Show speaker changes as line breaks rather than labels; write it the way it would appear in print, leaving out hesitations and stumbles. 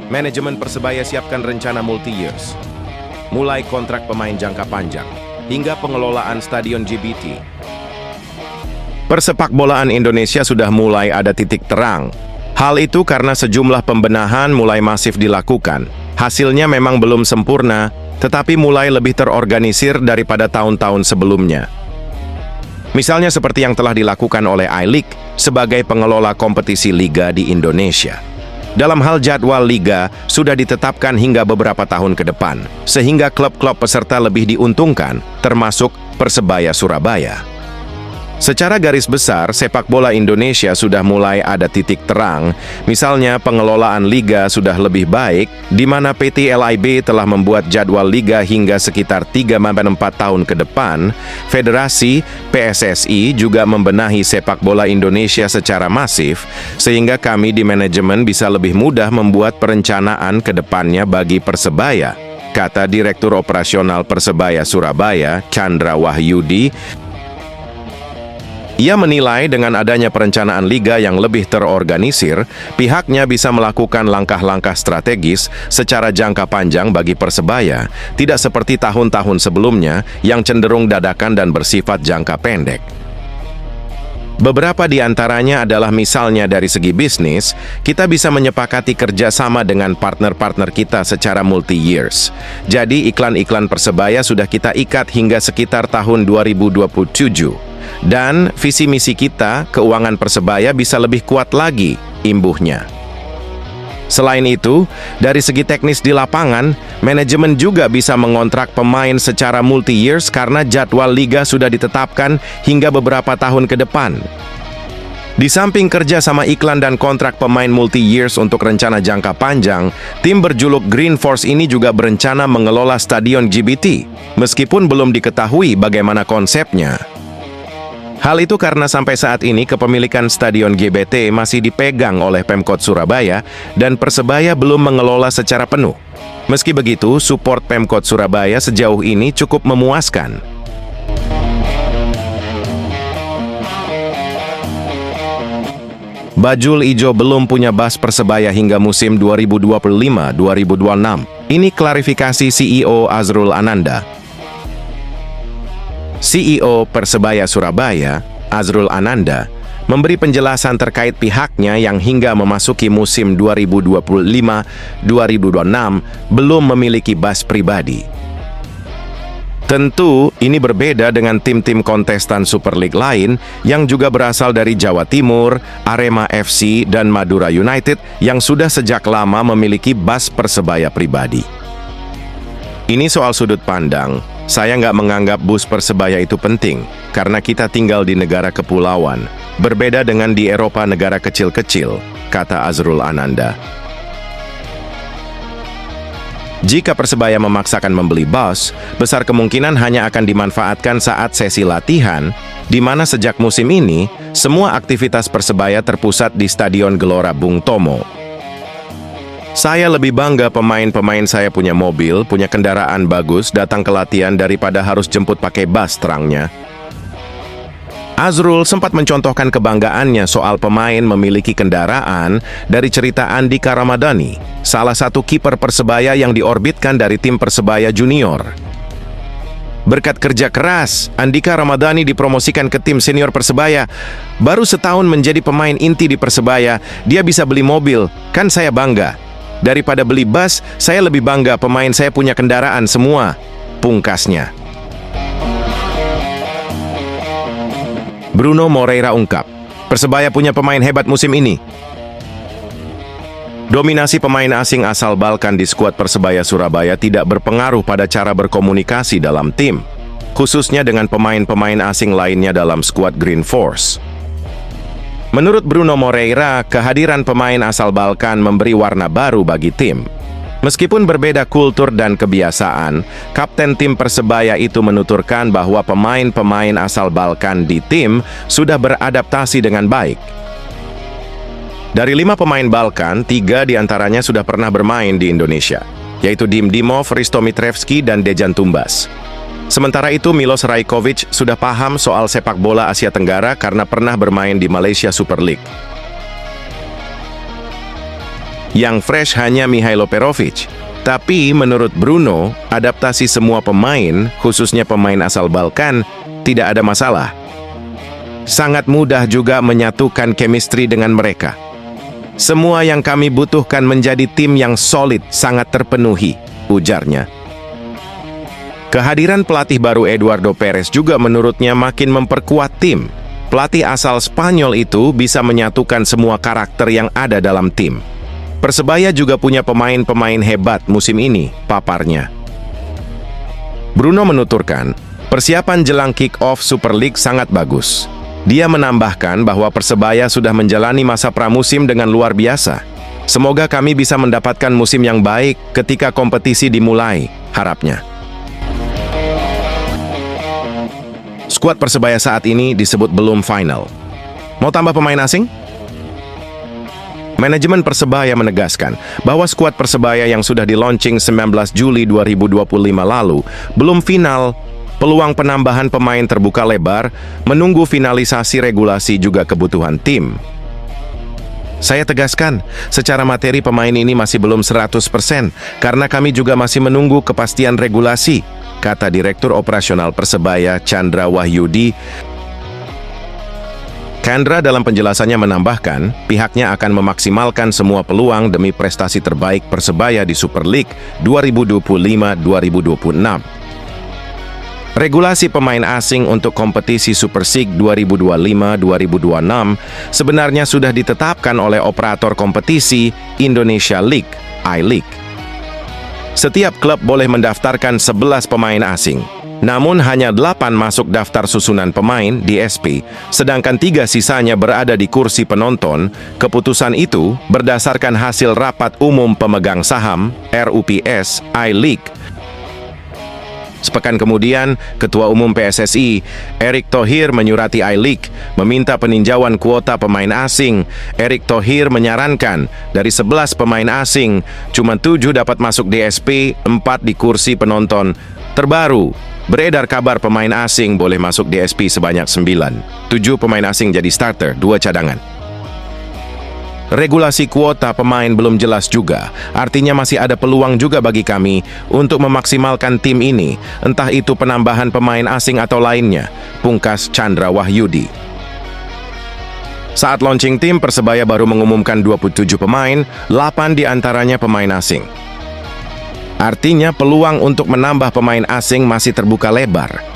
Manajemen Persebaya siapkan rencana multi-years, mulai kontrak pemain jangka panjang, hingga pengelolaan Stadion GBT. Persepakbolaan Indonesia sudah mulai ada titik terang. Hal itu karena sejumlah pembenahan mulai masif dilakukan. Hasilnya memang belum sempurna, tetapi mulai lebih terorganisir daripada tahun-tahun sebelumnya. Misalnya seperti yang telah dilakukan oleh I-League sebagai pengelola kompetisi liga di Indonesia. Dalam hal jadwal liga, sudah ditetapkan hingga beberapa tahun ke depan, sehingga klub-klub peserta lebih diuntungkan, termasuk Persebaya Surabaya. Secara garis besar, sepak bola Indonesia sudah mulai ada titik terang. Misalnya, pengelolaan liga sudah lebih baik, di mana PT LIB telah membuat jadwal liga hingga sekitar 3-4 tahun ke depan. Federasi PSSI juga membenahi sepak bola Indonesia secara masif, sehingga kami di manajemen bisa lebih mudah membuat perencanaan ke depannya bagi Persebaya, kata Direktur Operasional Persebaya Surabaya, Chandra Wahyudi. Ia menilai dengan adanya perencanaan liga yang lebih terorganisir, pihaknya bisa melakukan langkah-langkah strategis secara jangka panjang bagi Persebaya, tidak seperti tahun-tahun sebelumnya yang cenderung dadakan dan bersifat jangka pendek. Beberapa di antaranya adalah misalnya dari segi bisnis, kita bisa menyepakati kerjasama dengan partner-partner kita secara multi-years. Jadi iklan-iklan Persebaya sudah kita ikat hingga sekitar tahun 2027. Dan visi misi kita, keuangan Persebaya bisa lebih kuat lagi imbuhnya. Selain itu, dari segi teknis di lapangan, manajemen juga bisa mengontrak pemain secara multi-years karena jadwal liga sudah ditetapkan hingga beberapa tahun ke depan. Di samping kerja sama iklan dan kontrak pemain multi-years untuk rencana jangka panjang, tim berjuluk Green Force ini juga berencana mengelola Stadion GBT, meskipun belum diketahui bagaimana konsepnya. Hal itu karena sampai saat ini kepemilikan Stadion GBT masih dipegang oleh Pemkot Surabaya dan Persebaya belum mengelola secara penuh. Meski begitu, support Pemkot Surabaya sejauh ini cukup memuaskan. Bajul Ijo belum punya bas Persebaya hingga musim 2025-2026. Ini klarifikasi CEO Azrul Ananda. CEO Persebaya Surabaya, Azrul Ananda, memberi penjelasan terkait pihaknya yang hingga memasuki musim 2025-2026 belum memiliki bas pribadi. Tentu, ini berbeda dengan tim-tim kontestan Super League lain yang juga berasal dari Jawa Timur, Arema FC, dan Madura United yang sudah sejak lama memiliki bas Persebaya pribadi. Ini soal sudut pandang. Saya nggak menganggap bus Persebaya itu penting, karena kita tinggal di negara kepulauan, berbeda dengan di Eropa negara kecil-kecil, kata Azrul Ananda. Jika Persebaya memaksakan membeli bus, besar kemungkinan hanya akan dimanfaatkan saat sesi latihan, di mana sejak musim ini, semua aktivitas Persebaya terpusat di Stadion Gelora Bung Tomo. Saya lebih bangga pemain-pemain saya punya mobil, punya kendaraan bagus, datang ke latihan daripada harus jemput pakai bus, terangnya. Azrul sempat mencontohkan kebanggaannya soal pemain memiliki kendaraan dari cerita Andika Ramadhani, salah satu kiper Persebaya yang diorbitkan dari tim Persebaya Junior. Berkat kerja keras, Andika Ramadhani dipromosikan ke tim senior Persebaya. Baru setahun menjadi pemain inti di Persebaya, dia bisa beli mobil, kan saya bangga. Daripada beli bus, saya lebih bangga pemain saya punya kendaraan semua, pungkasnya. Bruno Moreira ungkap, Persebaya punya pemain hebat musim ini. Dominasi pemain asing asal Balkan di skuad Persebaya Surabaya tidak berpengaruh pada cara berkomunikasi dalam tim, khususnya dengan pemain-pemain asing lainnya dalam skuad Green Force. Menurut Bruno Moreira, kehadiran pemain asal Balkan memberi warna baru bagi tim. Meskipun berbeda kultur dan kebiasaan, kapten tim Persebaya itu menuturkan bahwa pemain-pemain asal Balkan di tim sudah beradaptasi dengan baik. Dari 5 pemain Balkan, 3 diantaranya sudah pernah bermain di Indonesia, yaitu Dim Dimov, Risto Mitrevski, dan Dejan Tumbas. Sementara itu, Milos Rajkovic sudah paham soal sepak bola Asia Tenggara karena pernah bermain di Malaysia Super League. Yang fresh hanya Mihailo Perovic. Tapi menurut Bruno, adaptasi semua pemain, khususnya pemain asal Balkan, tidak ada masalah. Sangat mudah juga menyatukan chemistry dengan mereka. Semua yang kami butuhkan menjadi tim yang solid sangat terpenuhi, ujarnya. Kehadiran pelatih baru Eduardo Perez juga menurutnya makin memperkuat tim. Pelatih asal Spanyol itu bisa menyatukan semua karakter yang ada dalam tim. Persebaya juga punya pemain-pemain hebat musim ini, paparnya. Bruno menuturkan, persiapan jelang kick-off Super League sangat bagus. Dia menambahkan bahwa Persebaya sudah menjalani masa pramusim dengan luar biasa. Semoga kami bisa mendapatkan musim yang baik ketika kompetisi dimulai, harapnya. Skuad Persebaya saat ini disebut belum final. Mau tambah pemain asing? Manajemen Persebaya menegaskan bahwa skuad Persebaya yang sudah di-launching 19 Juli 2025 lalu belum final. Peluang penambahan pemain terbuka lebar, menunggu finalisasi regulasi juga kebutuhan tim. Saya tegaskan, secara materi pemain ini masih belum 100% karena kami juga masih menunggu kepastian regulasi, kata Direktur Operasional Persebaya Chandra Wahyudi. Chandra dalam penjelasannya menambahkan, pihaknya akan memaksimalkan semua peluang demi prestasi terbaik Persebaya di Super League 2025-2026. Regulasi pemain asing untuk kompetisi Super League 2025-2026 sebenarnya sudah ditetapkan oleh operator kompetisi Indonesia League, I-League. Setiap klub boleh mendaftarkan 11 pemain asing. Namun hanya 8 masuk daftar susunan pemain di SP, sedangkan 3 sisanya berada di kursi penonton. Keputusan itu berdasarkan hasil rapat umum pemegang saham RUPS I-League. Sepekan kemudian, Ketua Umum PSSI, Erick Thohir menyurati I-League, meminta peninjauan kuota pemain asing. Erick Thohir menyarankan, dari 11 pemain asing, cuma 7 dapat masuk di SP, 4 di kursi penonton. Terbaru, beredar kabar pemain asing boleh masuk di SP sebanyak 9. 7 pemain asing jadi starter, 2 cadangan. Regulasi kuota pemain belum jelas juga, artinya masih ada peluang juga bagi kami untuk memaksimalkan tim ini, entah itu penambahan pemain asing atau lainnya, pungkas Chandra Wahyudi. Saat launching tim, Persebaya baru mengumumkan 27 pemain, 8 diantaranya pemain asing. Artinya peluang untuk menambah pemain asing masih terbuka lebar.